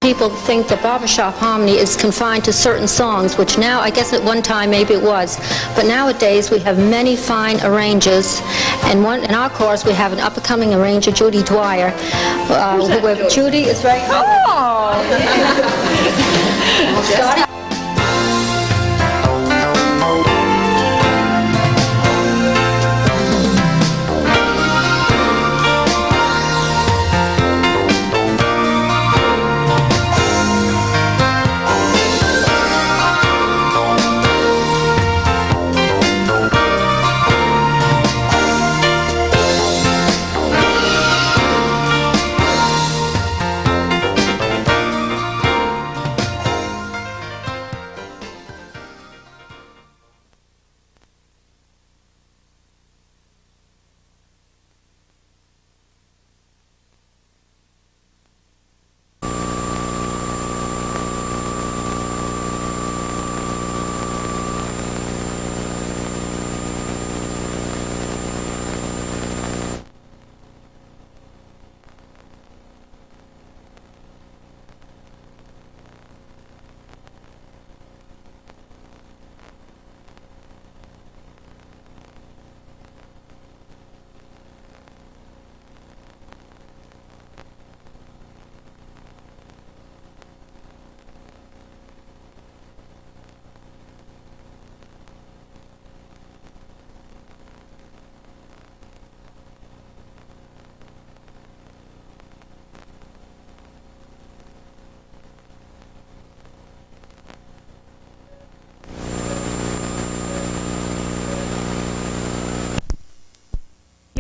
people think that barbershop harmony is confined to certain songs, which now, I guess at one time maybe it was, but nowadays we have many fine arrangers, and in our chorus we have an up-and-coming arranger, Judy Dwyer. Judy is right now. Oh!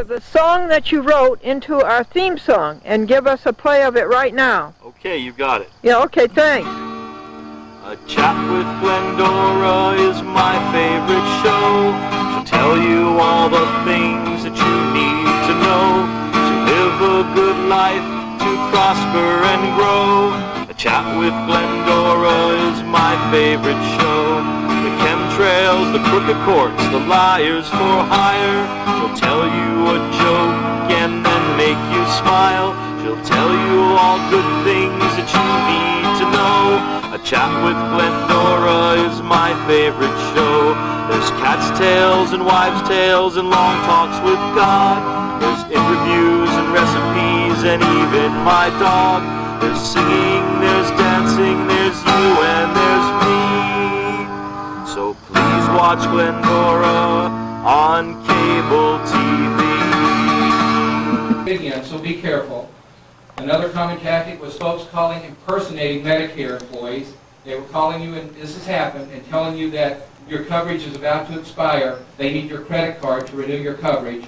The song that you wrote into our theme song and give us a play of it right now. Okay, you got it. Yeah, okay, thanks. A Chat with Glendora is my favorite show. She'll tell you all the things that you need to know to live a good life, to prosper and grow. A Chat with Glendora is my favorite show. The chemtrails, the crooked courts, the liars for hire. She'll tell you a joke and then make you smile. She'll tell you all good things that you need to know. A Chat with Glendora is my favorite show. There's cat's tales and wives' tales and long talks with God. There's interviews and recipes and even my dog. There's singing, there's dancing, there's you and there's me. So please watch Glendora on cable TV. Again, so be careful. Another common tactic was folks impersonating Medicare employees. They were calling you, and this has happened, and telling you that your coverage is about to expire. They need your credit card to renew your coverage.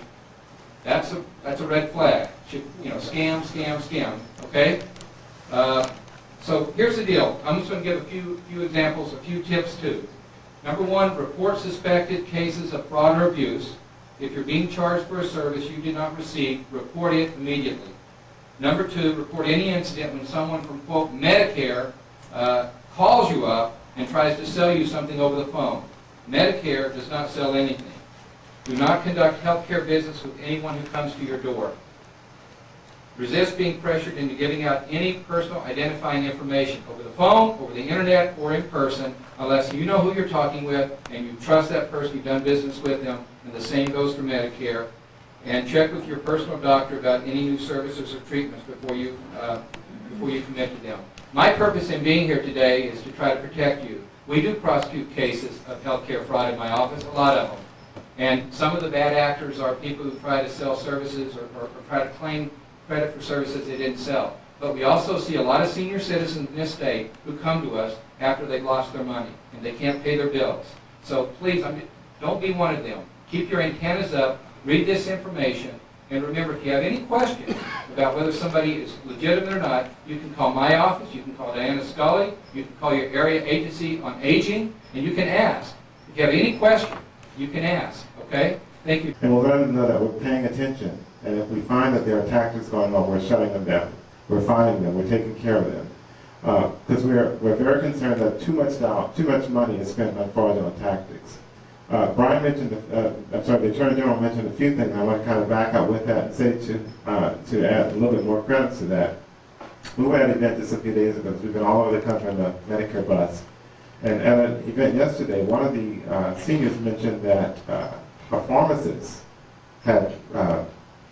That's a red flag. Scam, scam, scam. Okay. So here's the deal. I'm just going to give a few examples, a few tips too. Number one, report suspected cases of fraud or abuse. If you're being charged for a service you did not receive, report it immediately. Number two, report any incident when someone from, quote, Medicare calls you up and tries to sell you something over the phone. Medicare does not sell anything. Do not conduct healthcare business with anyone who comes to your door. Resist being pressured into giving out any personal identifying information over the phone, over the internet, or in person, unless you know who you're talking with and you trust that person, you've done business with them, and the same goes for Medicare. And check with your personal doctor about any new services or treatments before you commit to them. My purpose in being here today is to try to protect you. We do prosecute cases of healthcare fraud in my office, a lot of them. And some of the bad actors are people who try to sell services or try to claim credit for services they didn't sell. But we also see a lot of senior citizens in this state who come to us after they've lost their money and they can't pay their bills. So please, don't be one of them. Keep your antennas up, read this information, and remember, if you have any questions about whether somebody is legitimate or not, you can call my office, you can call Diana Scully, you can call your area agency on aging, and you can ask. If you have any question, you can ask, okay? Thank you. And we'll let them know that we're paying attention. And if we find that there are tactics going on, we're shutting them down. We're finding them. We're taking care of them. Because we're very concerned that too much money is spent on fraudulent tactics. Brian mentioned, the Attorney General mentioned a few things. I want to kind of back up with that and say to add a little bit more credits to that. We were at an event just a few days ago. We've been all over the country on the Medicare bus. And at an event yesterday, one of the seniors mentioned that a pharmacist had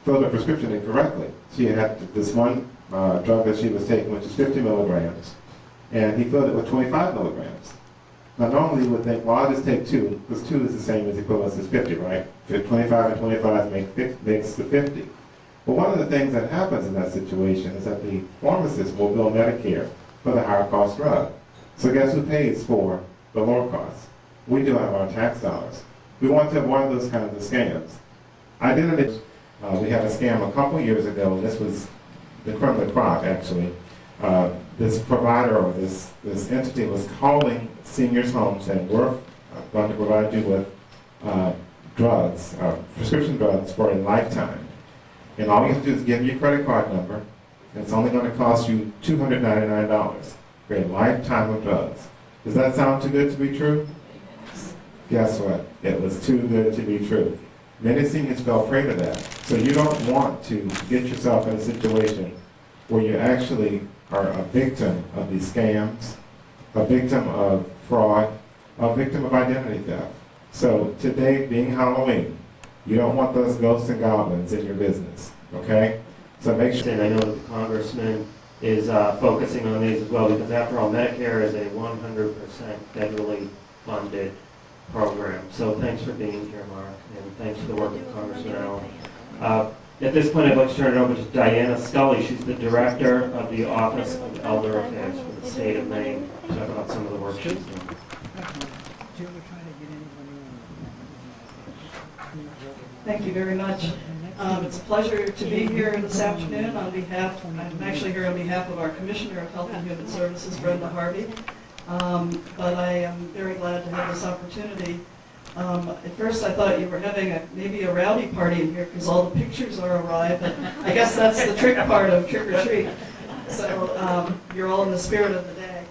filled a prescription incorrectly. She had this one drug that she was taking, which is 50 milligrams, and he filled it with 25 milligrams. Now, normally you would think, well, I'll just take 2, because 2 is the same as equivalence as 50, right? 25 and 25 makes the 50. But one of the things that happens in that situation is that the pharmacist will bill Medicare for the higher cost drug. So guess who pays for the lower cost? We do have our tax dollars. We want to avoid those kinds of scams. Identity, we had a scam a couple years ago, and this was the creme de la crop, actually. This provider or this entity was calling seniors' homes saying, we're going to provide you with drugs, prescription drugs for a lifetime. And all you have to do is give your credit card number, and it's only going to cost you $299 for a lifetime of drugs. Does that sound too good to be true? Guess what? It was too good to be true. Many seniors fell prey to that. So you don't want to get yourself in a situation where you actually are a victim of these scams, a victim of fraud, a victim of identity theft. So today being Halloween, you don't want those ghosts and goblins in your business, okay? So make sure. And I know that the congressman is focusing on these as well, because after all, Medicare is a 100% federally funded program. So thanks for being here, Mark, and thanks for the work of Congressman Allen. At this point, I'd like to turn it over to Diana Scully. She's the Director of the Office of Elder Affairs for the state of Maine, to talk about some of the work she's doing. Thank you very much. It's a pleasure to be here this afternoon I'm actually here on behalf of our Commissioner of Health and Human Services, Brenda Harvey. But I am very glad to have this opportunity. At first I thought you were having maybe a rowdy party in here because all the pictures are awry, but I guess that's the trick part of trick or treat. So you're all in the spirit of the day.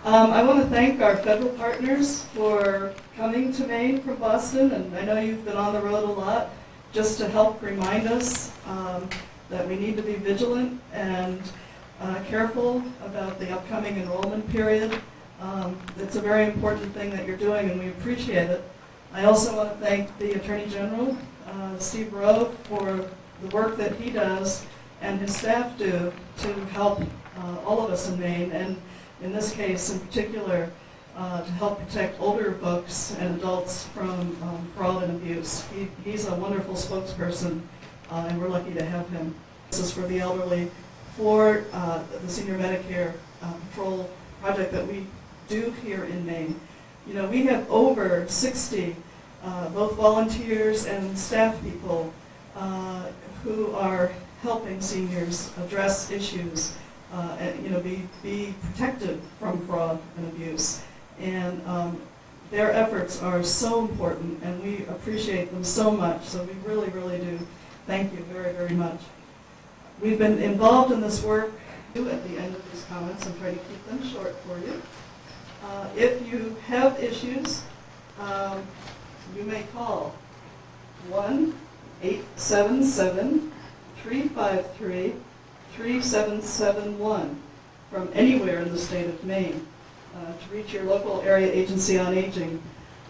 I want to thank our federal partners for coming to Maine from Boston, and I know you've been on the road a lot, just to help remind us that we need to be vigilant and careful about the upcoming enrollment period. It's a very important thing that you're doing, and we appreciate it. I also want to thank the Attorney General, Steve Rowe, for the work that he does and his staff do to help all of us in Maine, and in this case in particular, to help protect older folks and adults from fraud and abuse. He's a wonderful spokesperson, and we're lucky to have him. This is for the elderly, for the Senior Medicare Patrol project that we do here in Maine. You know, we have over 60 both volunteers and staff people who are helping seniors address issues, and, you know, be protected from fraud and abuse. And their efforts are so important, and we appreciate them so much. So we really, really do thank you very, very much. We've been involved in this work. At the end of these comments, I'm trying to keep them short for you. If you have issues, you may call 1-877-353-3771 from anywhere in the state of Maine to reach your local area agency on aging.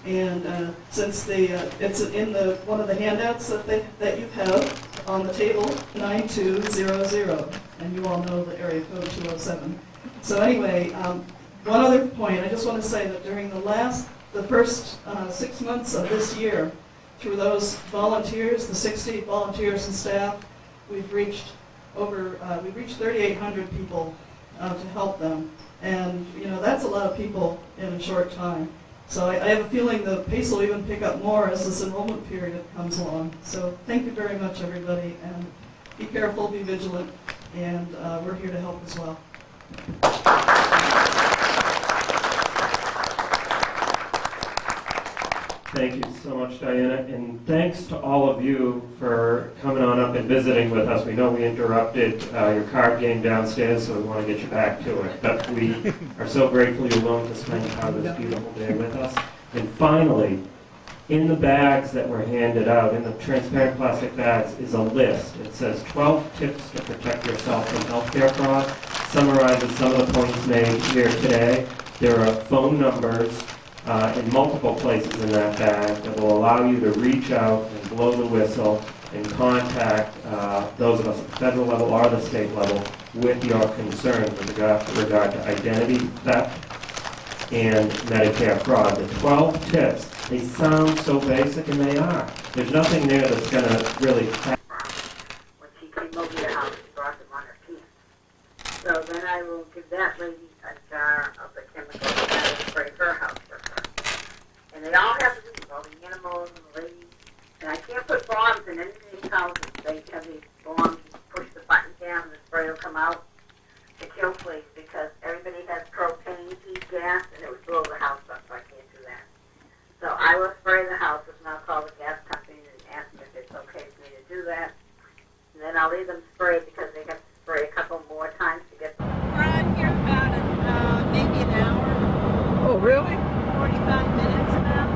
And since it's in one of the handouts that you have on the table, 9200, and you all know the area code 207. So anyway, one other point, I just want to say that during the first 6 months of this year, through those volunteers, the 60 volunteers and staff, we've reached 3,800 people to help them. And, you know, that's a lot of people in a short time. So I have a feeling the pace will even pick up more as this enrollment period comes along. So thank you very much, everybody, and be careful, be vigilant, and we're here to help as well. Thank you so much, Diana, and thanks to all of you for coming on up and visiting with us. We know we interrupted your card game downstairs, so we want to get you back to it. But we are so grateful you're willing to spend part of this beautiful day with us. And finally, In the bags that were handed out, in the transparent plastic bags, is a list. It says 12 tips to protect yourself from healthcare fraud, summarizes some of the points made here today. There are phone numbers in multiple places in that bag that will allow you to reach out and blow the whistle and contact those of us at the federal level or the state level with your concerns with regard to identity theft and Medicare fraud. The 12 tips, they sound so basic, and they are. There's nothing there that's going to really... When she came over to the house, she brought them on her feet. So then I will give that lady a jar of the chemical that I will spray her house for her. And they all have to do, all the animals and the ladies. And I can't put bombs in any of these houses. They have these bombs, you push the button down and the spray will come out to kill fleas, because everybody has propane heat gas and it would blow the house up, so I can't do that. So I will spray the houses, and I'll call the gas company and ask them if it's okay for me to do that. And then I'll leave them spray, because they have to spray a couple more times to get them. We're on here about maybe an hour, Oh, really? 45 minutes about.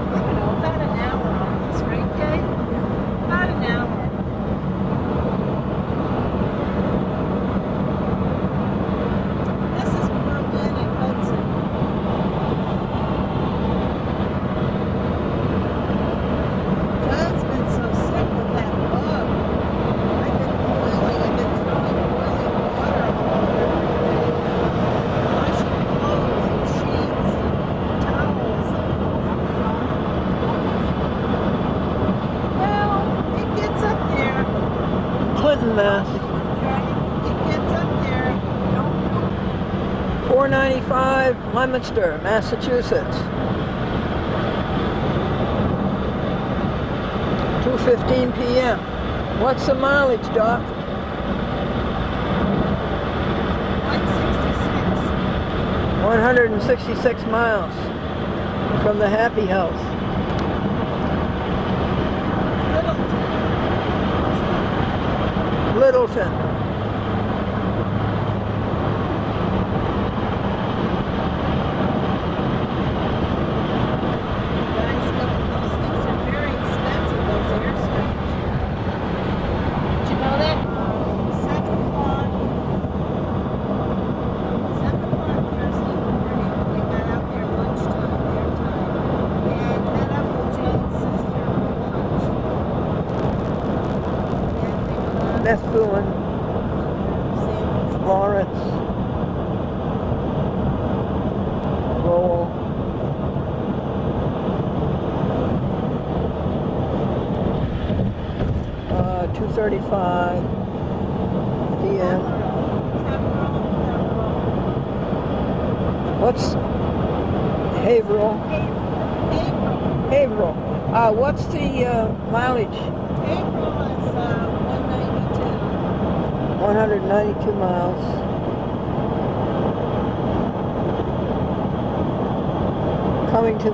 I don't know, about an hour on this, right, Kay? About an hour. This is Brooklyn and Hudson. John's been so sick with that bug. I've been throwing boiling water all over everything. Washing clothes and sheets and towels. Well, it gets up there. Clinton, Mass. It gets up there. 495 Leominster, Massachusetts. 2:15 p.m. What's the mileage, Doc? 166. 166 miles from the Happy House. Littleton. Guys, those things are very expensive, those airstreams. Did you know that? 7 o'clock Thursday morning, they got out there lunchtime, their time, and met up with Jane's sister for lunch. And they went on Methuen, to San Francisco. Lawrence, Lowell. Uh, 2:35 p.m. What's Haverhill? Haverhill. What's the mileage? April is 192. 192 miles. Coming to the